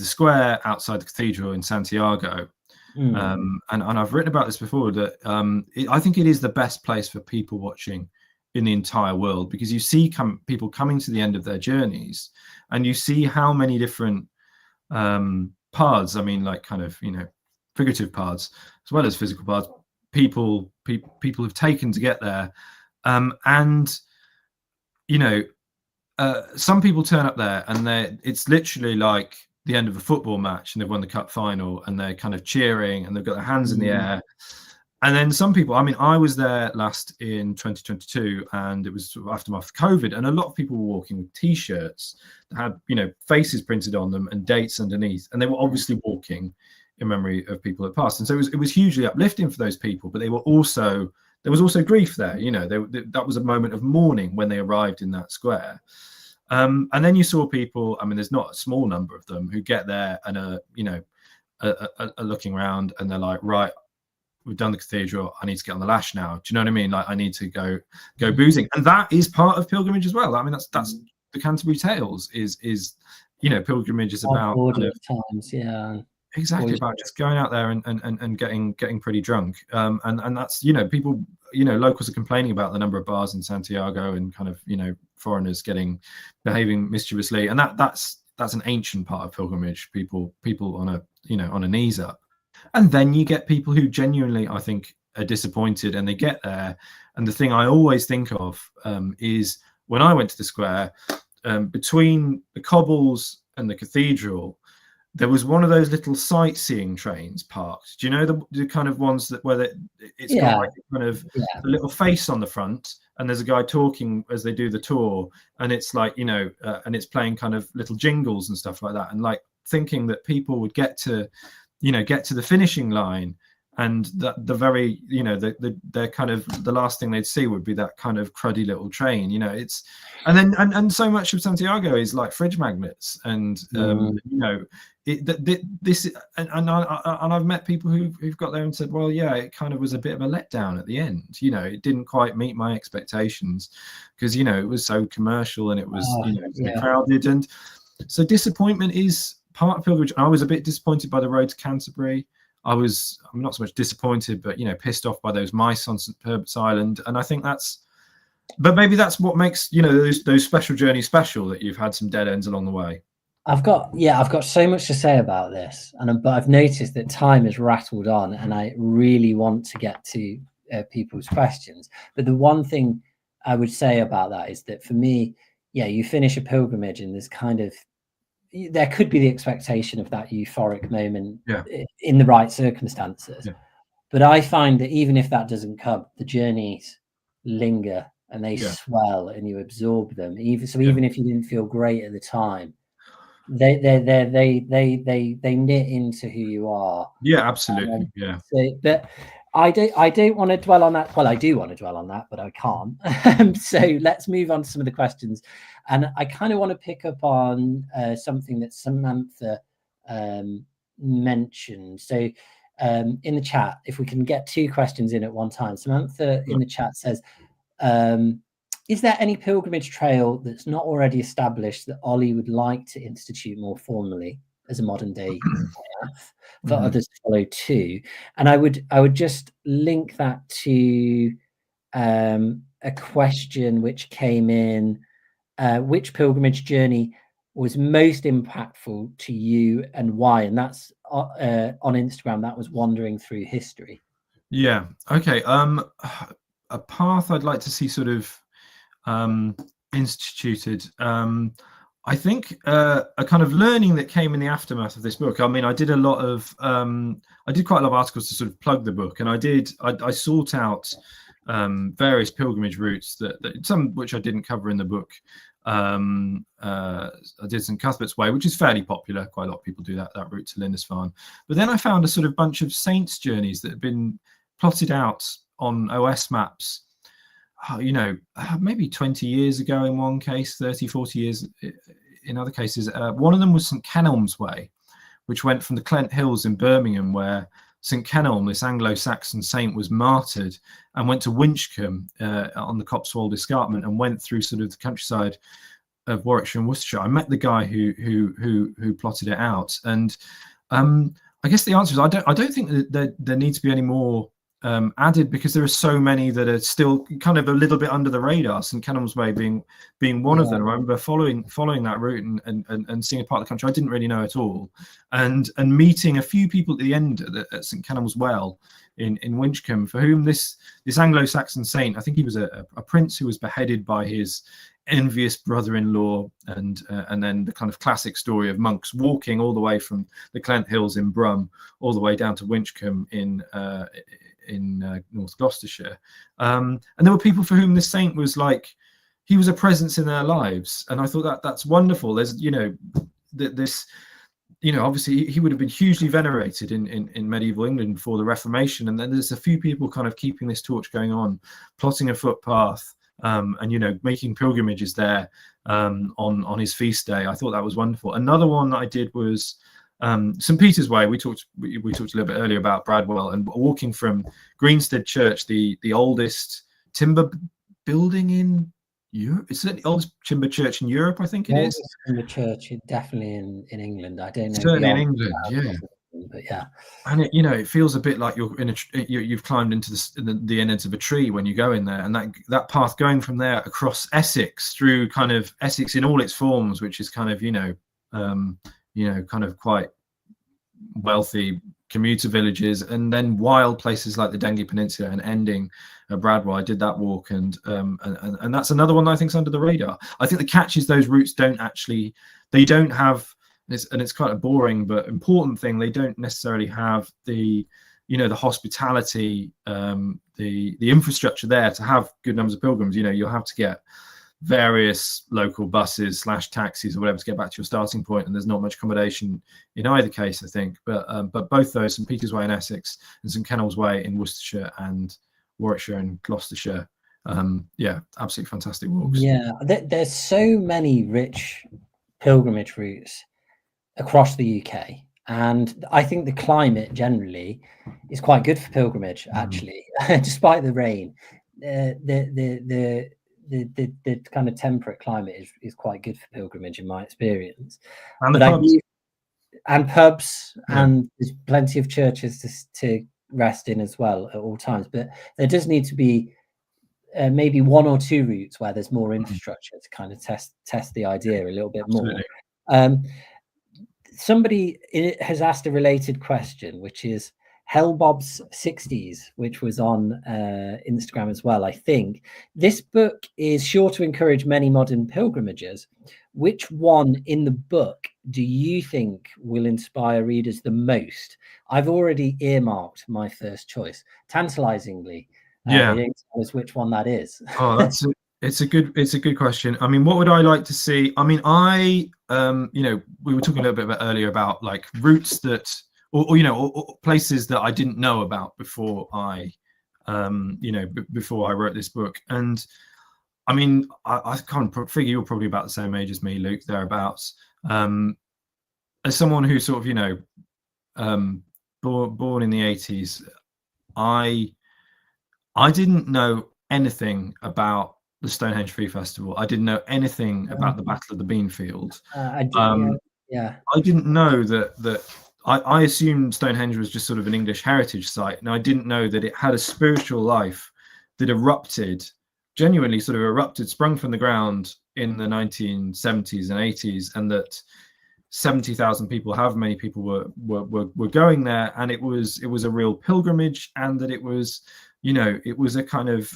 square outside the cathedral in Santiago. And I've written about this before, that I think it is the best place for people watching in the entire world, because you see people coming to the end of their journeys, and you see how many different paths, I mean, like kind of, figurative paths as well as physical paths, people have taken to get there. And some people turn up there and it's literally like the end of a football match, and they've won the cup final, and they're kind of cheering and they've got their hands in the air. And then some people, I mean, I was there last in 2022, and it was sort of aftermath of COVID, and a lot of people were walking with T-shirts that had, faces printed on them and dates underneath, and they were obviously walking in memory of people that passed. And so it was hugely uplifting for those people, but there was also grief there. That was a moment of mourning when they arrived in that square. And then you saw people, I mean, there's not a small number of them who get there and are looking around, and they're like, right, we've done the cathedral, I need to get on the lash now. Do you know what I mean? Like, I need to go boozing. And that is part of pilgrimage as well. I mean, that's the Canterbury Tales is pilgrimage is about kind of times, exactly, about just going out there and getting pretty drunk. And that's, people, locals are complaining about the number of bars in Santiago, and kind of, foreigners behaving mischievously. And that's an ancient part of pilgrimage, people on a knees up. And then you get people who genuinely, I think, are disappointed, and they get there. And the thing I always think of is when I went to the square, between the cobbles and the cathedral, there was one of those little sightseeing trains parked. Do you know the kind of ones where it's got like a kind of a little face on the front, and there's a guy talking as they do the tour, and it's like, and it's playing kind of little jingles and stuff like that, and like thinking that people would get to the finishing line, and the very, they're kind of, the last thing they'd see would be that kind of cruddy little train. It's, and then and so much of Santiago is like fridge magnets, and this, and I've met people who've got there and said, well, yeah, it kind of was a bit of a letdown at the end. It didn't quite meet my expectations, because it was so commercial, and it was so crowded, and so disappointment is part of pilgrimage. I was a bit disappointed by the road to Canterbury. I'm not so much disappointed, but pissed off by those mice on St. Herbert's Island. And I think but maybe that's what makes those special journeys special, that you've had some dead ends along the way. I've got so much to say about this, but I've noticed that time has rattled on, and I really want to get to people's questions. But the one thing I would say about that is that for me, you finish a pilgrimage, and there's kind of, there could be the expectation of that euphoric moment in the right circumstances. But I find that even if that doesn't come, the journeys linger, and they swell, and you absorb them. Even if you didn't feel great at the time, they knit into who you are. Yeah, absolutely. But I don't want to dwell on that. Well, I do want to dwell on that, but I can't. So let's move on to some of the questions. And I kind of want to pick up on something that Samantha mentioned. So in the chat, if we can get 2 questions in at one time. Samantha in the chat says, is there any pilgrimage trail that's not already established that Ollie would like to institute more formally as a modern day path for others to follow too? And I would just link that to a question which came in, which pilgrimage journey was most impactful to you and why? And that's on Instagram. That was Wandering Through History. Yeah. Okay. A path I'd like to see sort of instituted. I think a kind of learning that came in the aftermath of this book. I mean, I did quite a lot of articles to sort of plug the book, and I sought out various pilgrimage routes that some which I didn't cover in the book. I did St Cuthbert's Way, which is fairly popular. Quite a lot of people do that route to Lindisfarne. But then I found a sort of bunch of saints' journeys that had been plotted out on OS maps, maybe 20 years ago in one case, 30, 40 years in other cases. One of them was St Kenelm's Way, which went from the Clent Hills in Birmingham, where St Kenelm, this Anglo-Saxon saint, was martyred, and went to Winchcombe on the Cotswold Escarpment, and went through sort of the countryside of Warwickshire and Worcestershire. I met the guy who plotted it out, and I guess the answer is I don't think that there needs to be any more added, because there are so many that are still kind of a little bit under the radar. St Kenelm's Way being one of them. I remember following that route and seeing a part of the country I didn't really know at all, and meeting a few people at the end at St Kenelm's Well in Winchcombe, for whom this Anglo-Saxon saint, I think he was a prince who was beheaded by his envious brother-in-law, and then the kind of classic story of monks walking all the way from the Clent Hills in Brum all the way down to Winchcombe in North Gloucestershire, and there were people for whom this saint was like, he was a presence in their lives, and I thought that's wonderful. There's obviously he would have been hugely venerated in medieval England before the Reformation, and then there's a few people kind of keeping this torch going on, plotting a footpath, and making pilgrimages there on his feast day. I thought that was wonderful. Another one that I did was St Peter's Way. We talked a little bit earlier about Bradwell, and walking from Greenstead Church, the oldest timber building in Europe. It's the oldest timber church in Europe, I think it is. Timber church, definitely in England. I don't know. Certainly in England, yeah. But yeah, and it feels a bit like you've climbed into the innards of a tree when you go in there, and that path going from there across Essex, through kind of Essex in all its forms, which is kind of kind of quite wealthy commuter villages, and then wild places like the Dengie Peninsula, and ending at Bradwell. I did that walk, and that's another one that I think is under the radar. I think the catch is those routes don't have, and it's quite a boring but important thing, they don't necessarily have the hospitality, the infrastructure there to have good numbers of pilgrims. You'll have to get various local buses / taxis or whatever to get back to your starting point, and there's not much accommodation in either case, I think. But both those, St Peter's Way in Essex and St Kenelm's Way in Worcestershire and Warwickshire and Gloucestershire, absolutely fantastic walks. Yeah, there's so many rich pilgrimage routes across the UK, and I think the climate generally is quite good for pilgrimage, actually. Despite the rain, the kind of temperate climate is quite good for pilgrimage in my experience. And pubs. And there's plenty of churches to rest in as well at all times. But there does need to be maybe 1 or 2 routes where there's more infrastructure to kind of test the idea a little bit Absolutely. more. Somebody has asked a related question, which is Hellbob's 60s, which was on Instagram as well. I think this book is sure to encourage many modern pilgrimages. Which one in the book do you think will inspire readers the most? I've already earmarked my first choice. Tantalizingly, they didn't tell us which one that is. Oh, it's a good question. I mean, what would I like to see? I mean, we were talking a little bit earlier about like routes that, or places that I didn't know about before I wrote this book. And I mean, I can't figure you're probably about the same age as me, Luke, thereabouts. As someone who sort of, born in the 80s, I didn't know anything about the Stonehenge Free Festival. I didn't know anything about the Battle of the Beanfield. I did, yeah. I didn't know that I assumed Stonehenge was just sort of an English heritage site, and I didn't know that it had a spiritual life that erupted, genuinely sort of erupted, sprung from the ground in the 1970s and 80s, and that 70,000 people, however many people were going there, and it was a real pilgrimage, and that it was, you know, it was a kind of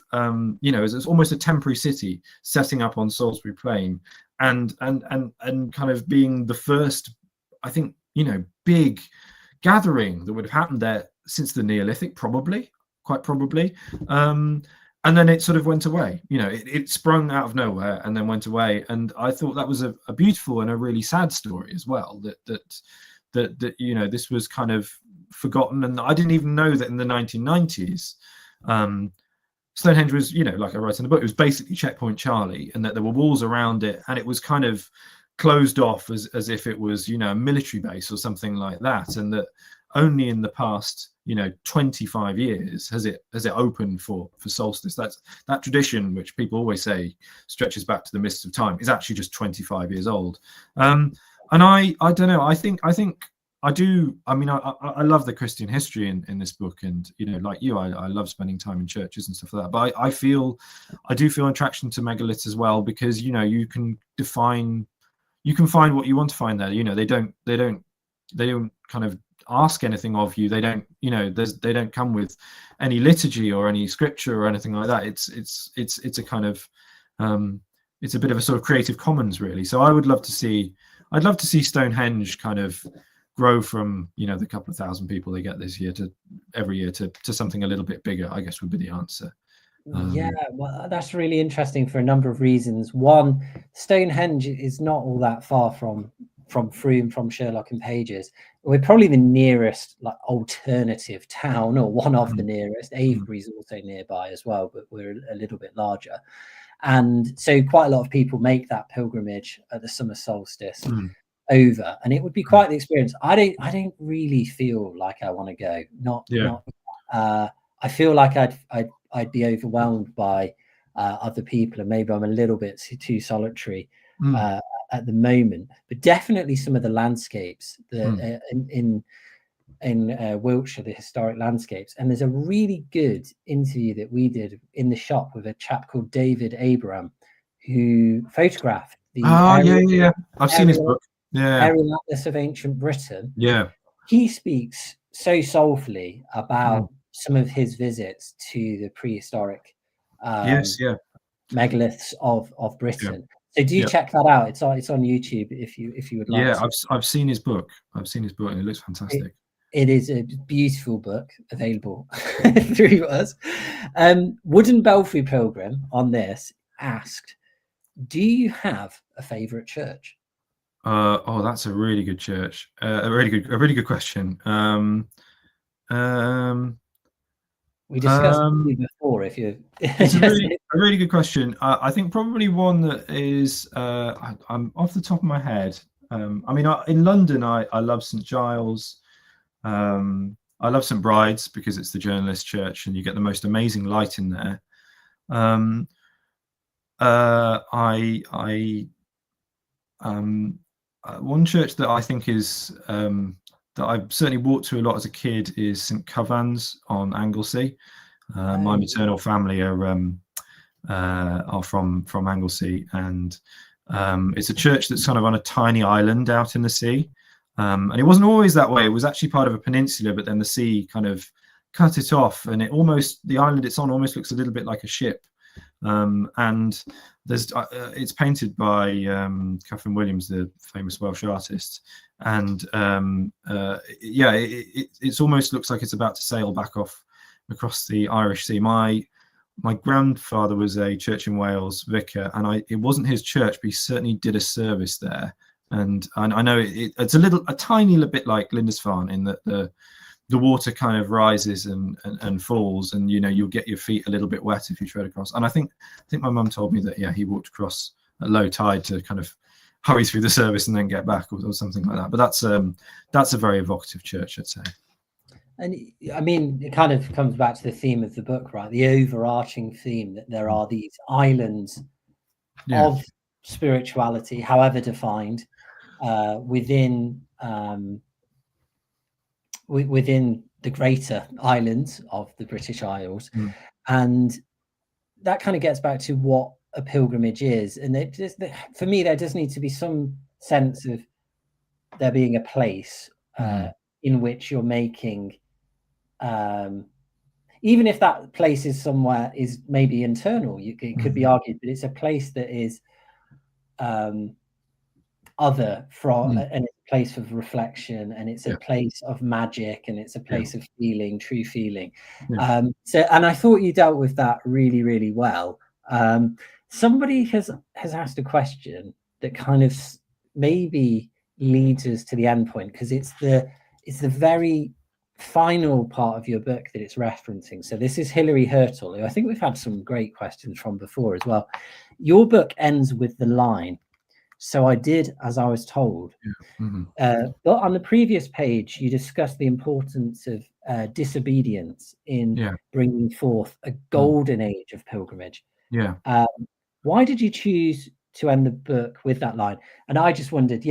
you know, it was almost a temporary city setting up on Salisbury Plain, and kind of being the first, I think, you know, big gathering that would have happened there since the Neolithic, quite probably. And then it sort of went away. You know, it sprung out of nowhere and then went away. And I thought that was a beautiful and a really sad story as well. That you know, this was kind of forgotten, and I didn't even know that in the 1990s, Stonehenge was, you know, like I write in the book, it was basically Checkpoint Charlie, and that there were walls around it, and it was kind of closed off as if it was, you know, a military base or something like that, and that only in the past, you know, 25 years has it opened for solstice. That tradition, which people always say stretches back to the mists of time, is actually just 25 years old. And I don't know, I think I do. I mean, I love the Christian history in this book, and, you know, like you, I love spending time in churches and stuff like that. But I do feel attraction to megaliths as well, because, you know, you can find what you want to find there. You know, they don't kind of ask anything of you. They don't, you know, they don't come with any liturgy or any scripture or anything like that. It's a kind of it's a bit of a sort of Creative Commons, really. So I'd love to see Stonehenge kind of grow from, you know, the couple of thousand people they get this year to every year to something a little bit bigger, I guess would be the answer. Yeah, well, that's really interesting for a number of reasons. One, Stonehenge is not all that far from Frome, from Sherlock and Pages. We're probably the nearest, like, alternative town, or one of the nearest. Avebury's also nearby as well, but we're a little bit larger. And so quite a lot of people make that pilgrimage at the summer solstice over, and it would be quite the experience. I don't really feel like I want to go. Not. I feel like I'd be overwhelmed by other people, and maybe I'm a little bit too solitary at the moment. But definitely some of the landscapes in Wiltshire, the historic landscapes. And there's a really good interview that we did in the shop with a chap called David Abraham, who photographed the I've seen his book. Aerial Atlas of Ancient Britain. Yeah, he speaks so soulfully about some of his visits to the prehistoric megaliths of Britain. So do check that out. It's on YouTube if you would like. Yeah, I've seen his book. And it looks fantastic. It is a beautiful book, available through us. Wooden Belfry Pilgrim on this asked, do you have a favourite church? That's a really good church. A really good question. We discussed it before. If you, it's a really good question. I think probably one that is, I'm off the top of my head. I mean, in London, I love St Giles. I love St Bride's because it's the journalist church, and you get the most amazing light in there. One church that I think is that I've certainly walked to a lot as a kid is St Covans on Anglesey. My maternal family are from Anglesey, and it's a church that's kind of on a tiny island out in the sea. And it wasn't always that way. It was actually part of a peninsula, but then the sea kind of cut it off, and the island it's on almost looks a little bit like a ship. And there's it's painted by Catherine Williams, the famous Welsh artist, and it almost looks like it's about to sail back off across the Irish Sea. My grandfather was a Church in Wales vicar, and it wasn't his church, but he certainly did a service there. And I know it's a tiny little bit like Lindisfarne in that the water kind of rises and falls, and you'll get your feet a little bit wet if you tread across. And I think my mum told me that he walked across at low tide to kind of hurry through the service and then get back or something like that. But that's a very evocative church, I'd say. And I mean, it kind of comes back to the theme of the book, right? The overarching theme that there are these islands of spirituality, however defined, within within the greater islands of the British Isles, and that kind of gets back to what a pilgrimage is. And it just, for me, there does need to be some sense of there being a place in which you're making, even if that place is somewhere is maybe internal, it could be argued that it's a place that is other from, and it's a place of reflection, and it's a place of magic, and it's a place of feeling, true feeling. So, and I thought you dealt with that really, really well. Somebody has asked a question that kind of maybe leads us to the end point, because it's the very final part of your book that it's referencing. So this is Hilary Hurtle, who I think we've had some great questions from before as well. Your book ends with the line, "So I did as I was told." But on the previous page, you discussed the importance of disobedience in bringing forth a golden age of pilgrimage. Why did you choose to end the book with that line? And I just wondered,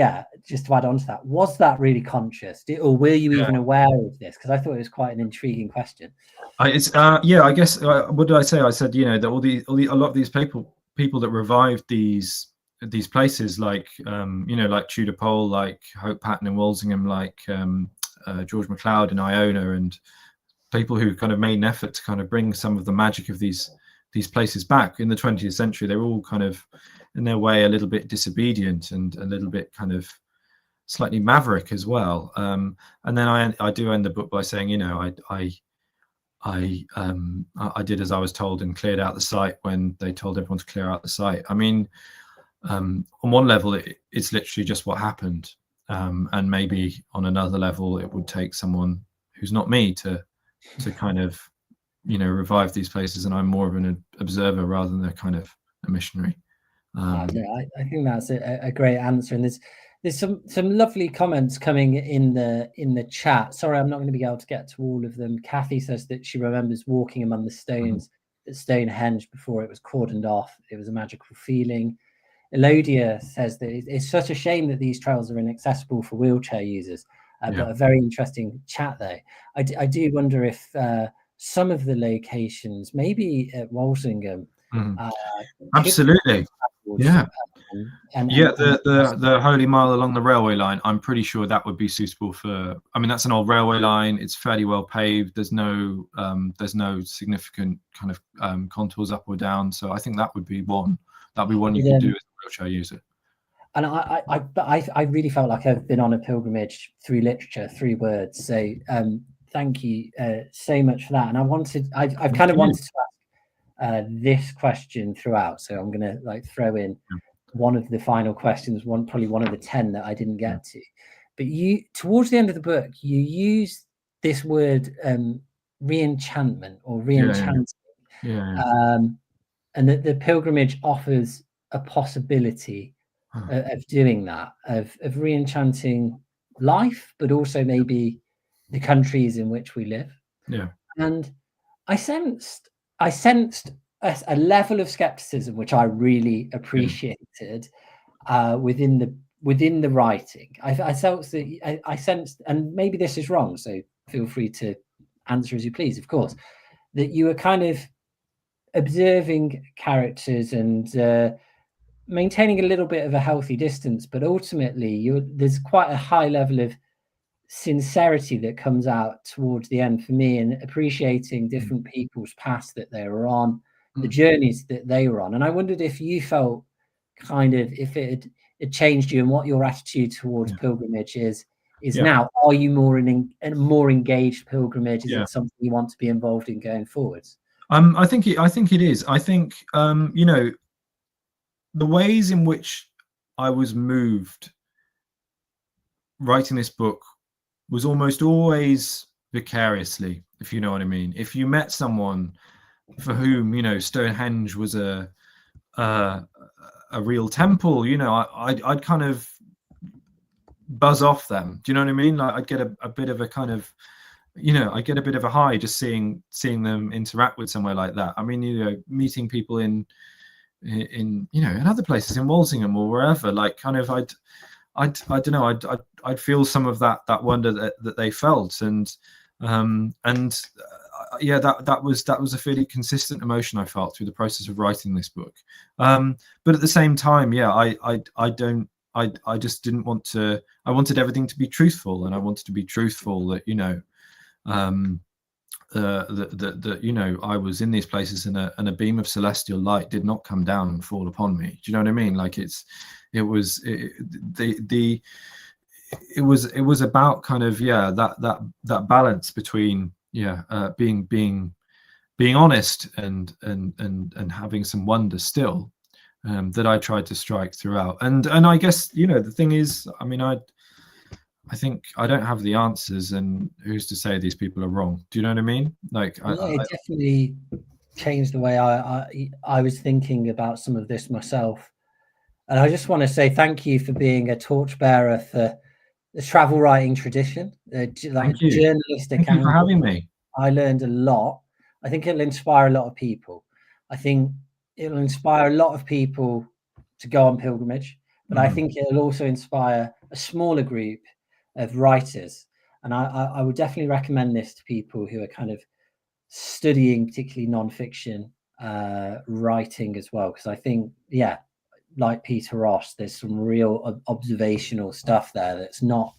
just to add on to that, was that really conscious, or were you even aware of this? Because I thought it was quite an intriguing question. I guess what did I say? I said, you know, that a lot of these people that revived these places, like you know, like Tudor Pole, like Hope Patton in Walsingham, like George MacLeod in Iona, and people who kind of made an effort to kind of bring some of the magic of these places back in the 20th century. They were all kind of, in their way, a little bit disobedient and a little bit kind of slightly maverick as well. And then I do end the book by saying, you know, I did as I was told and cleared out the site when they told everyone to clear out the site. I mean, on one level, it's literally just what happened, and maybe on another level, it would take someone who's not me to kind of, you know, revive these places, and I'm more of an observer rather than a kind of a missionary. I think that's a great answer, and there's some lovely comments coming in the chat. Sorry, I'm not going to be able to get to all of them. Kathy says that she remembers walking among the stones at Stonehenge before it was cordoned off. It was a magical feeling. Elodia says that it's such a shame that these trails are inaccessible for wheelchair users, but a very interesting chat there. I do wonder if some of the locations, maybe at Walsingham, absolutely, the Holy Mile along the railway line, I'm pretty sure that would be suitable for. I mean, that's an old railway line. It's fairly well paved. There's no significant kind of contours up or down. So I think that would be one. That'd be one you could do as a wheelchair user. And I really felt like I've been on a pilgrimage through literature, through words. So thank you so much for that. And I've kind of wanted to ask this question throughout. So I'm going to like throw in one of the final questions, probably one of the 10 that I didn't get to. But you, towards the end of the book, you use this word re-enchantment or re-enchanting. And that the pilgrimage offers a possibility of doing that, of re-enchanting life, but also maybe the countries in which we live. And I sensed a level of skepticism which I really appreciated within the writing. I felt that I sensed, and maybe this is wrong, so feel free to answer as you please, of course, that you were kind of observing characters and maintaining a little bit of a healthy distance, but ultimately there's quite a high level of sincerity that comes out towards the end for me, and appreciating different people's paths that they were on, the journeys that they were on. And I wondered if you felt kind of, if it changed you, and what your attitude towards pilgrimage is now. Are you more in a more engaged pilgrimage? Is it something you want to be involved in going forwards? I think it is. I think you know, the ways in which I was moved writing this book was almost always vicariously, if you know what I mean. If you met someone for whom, you know, Stonehenge was a real temple, you know, I'd kind of buzz off them. Do you know what I mean? Like, I'd get a bit of a kind of I get a bit of a high just seeing them interact with somewhere like that. I mean, meeting people in in other places, in Walsingham or wherever, like kind of I don't know, I'd feel some of that wonder that they felt, and yeah, that was a fairly consistent emotion I felt through the process of writing this book. But at the same time, yeah, I just didn't want to. I wanted everything to be truthful, and I wanted to be truthful that that I was in these places, and a beam of celestial light did not come down and fall upon me. Do you know what I mean? Like it was about kind of that balance between being honest and having some wonder still, that I tried to strike throughout. And I guess the thing is, I mean, I think I don't have the answers, and who's to say these people are wrong? Do you know what I mean? Like, it definitely changed the way I was thinking about some of this myself. And I just want to say thank you for being a torchbearer for the travel writing tradition, like Thank you. journalistic. Thank you for having me. I learned a lot. I think it'll inspire a lot of people. I think it'll inspire a lot of people to go on pilgrimage, but I think it'll also inspire a smaller group of writers. And I would definitely recommend this to people who are kind of studying, particularly nonfiction writing as well, because I think, yeah, like Peter Ross, there's some real observational stuff there that's not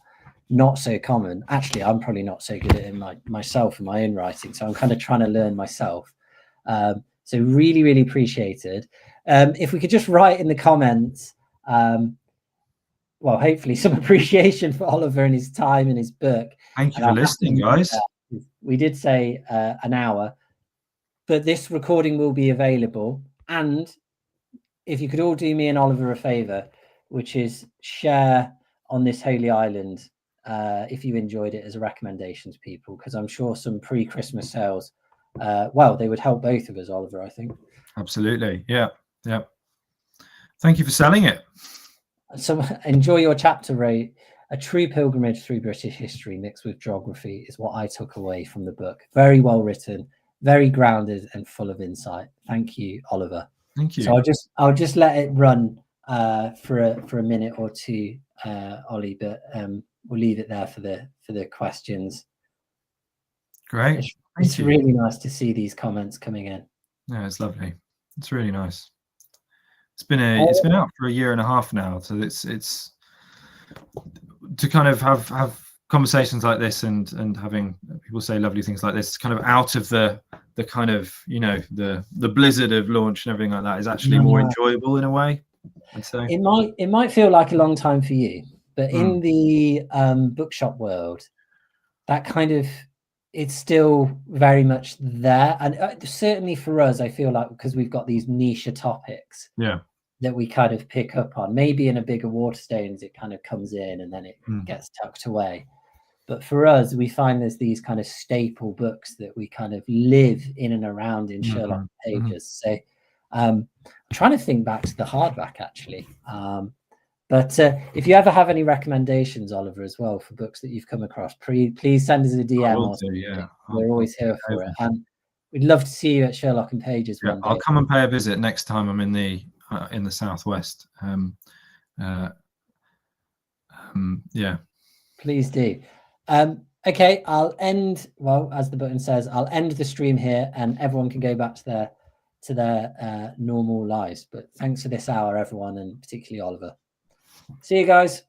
so common. Actually, I'm probably not so good at it myself in my own writing, so I'm kind of trying to learn myself. So really appreciated. If we could just write in the comments, well, hopefully some appreciation for Oliver and his time and his book. Thank you for listening, guys. We did say an hour, but this recording will be available. And if you could all do me and Oliver a favor, which is share on this holy island, if you enjoyed it, as a recommendation to people, because I'm sure some pre-Christmas sales, well, they would help both of us, Oliver, I think. Absolutely. Yeah. Thank you for selling it. So enjoy your chapter, Ray. A true pilgrimage through British history mixed with geography is what I took away from the book. Very well written, very grounded, and full of insight. Thank you, Oliver. Thank you. So I'll just let it run for a minute or two, Ollie, but we'll leave it there for the questions. Great. It's really nice to see these comments coming in. Yeah, it's lovely. It's really nice. It's been out for a year and a half now, so it's to kind of have conversations like this and having people say lovely things like this, kind of out of the kind of the blizzard of launch and everything like that, is actually more enjoyable in a way, I'd say. It might feel like a long time for you, but in the bookshop world, that kind of, it's still very much there. And certainly for us, I feel like, because we've got these niche topics that we kind of pick up on, maybe in a bigger Waterstones, it kind of comes in and then it gets tucked away. But for us, we find there's these kind of staple books that we kind of live in and around in Sherlock Pages. So I'm trying to think back to the hardback, actually. But if you ever have any recommendations, Oliver, as well, for books that you've come across, please send us a DM. We're always here for it. And we'd love to see you at Sherlock and Pages one day. I'll come and pay a visit next time I'm in the southwest. Please do. Okay, I'll end, well, as the button says, I'll end the stream here, and everyone can go back to their normal lives. But thanks for this hour, everyone, and particularly Oliver. See you guys.